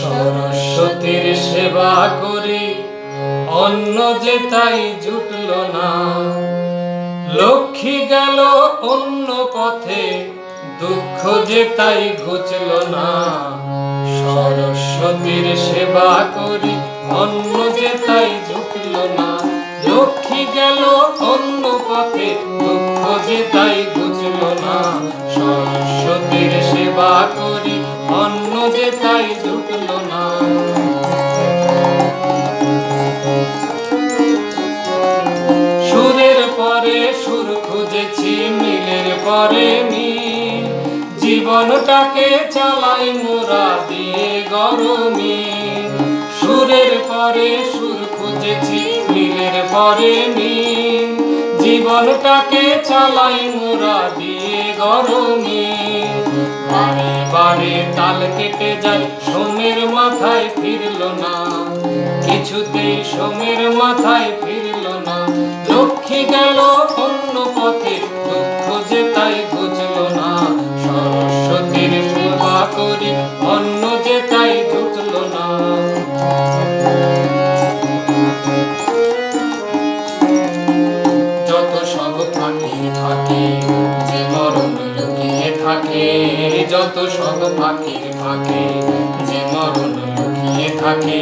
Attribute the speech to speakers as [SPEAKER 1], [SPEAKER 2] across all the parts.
[SPEAKER 1] সরস্বতীর সেবা করি, অন্য যে তাই জুটল না। লক্ষ্মী গেল অন্য পথে, দুঃখ যে তাই ঘুচল না। সরস্বতীর সেবা করি, অন্য যে তাই জুটল না। লক্ষ্মী গেল অন্য পথে, দুঃখ যে তাই ঘুচল না। সরস্বতীর সেবা করি, অন্য যে তাই জুটল না। সুরের পরে সুর খুঁজেছি, মিলের পরে মিল। জীবনটাকে চালাই মোরা দিয়ে গরমিল। সুরের পরে সুর খুঁজেছি, মিলের পরে মিল। জীবনটাকে চালাই মোরা দিয়ে গরমিল। বারে বারে তাল কেটে যায়, সোমের মাথায় ফিরল না। কিছুতেই সোমের মাথায় ফিরল না। লক্ষ্মী গেল অন্য পথে, দুঃখ যে তাই ঘুচল না। সরস্বতীর সেবা করি, অন্য যে তাই জুটল না। যত সব ফাঁকি ফাঁকি, যে মরণ লুকিয়ে থাকে। যত সব ফাঁকি ফাঁকি, যে মরণ লুকিয়ে থাকে।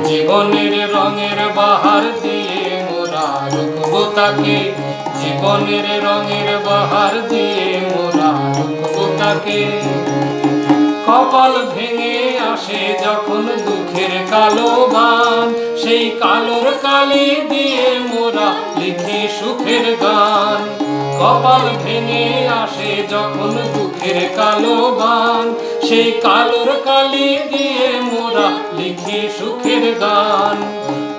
[SPEAKER 1] জীবনের রঙের বাহার দিয়ে মোরা রুখবো তাকে। জীবনের রঙের বাহার দিয়ে মোরা রুখবো তাকে। কপাল ভেঙে আসে যখন দুঃখের কালো গান, সেই কালোর কালি দিয়ে মোরা লিখি সুখের গান। কপাল ভেঙে আসে যখন দুঃখের কালো গান, সেই কালোর কালি দিয়ে মোরা লিখি সুখের গান।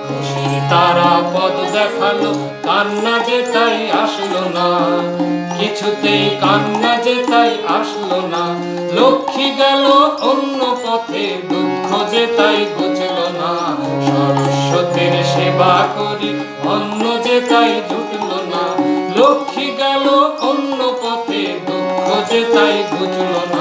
[SPEAKER 1] খুশির তারা পথ দেখালো, কান্না যে তাই আসলো না। কিছুতেই কান্না যে তাই আসলো না। লক্ষ্মী গেল অন্য পথে, দুঃখ যে তাই ঘুচল না। সরস্বতীর সেবা করি, অন্য যে তাই জুটল না। লক্ষ্মী গেল অন্য পথে, দুঃখ যে তাই ঘুচল না।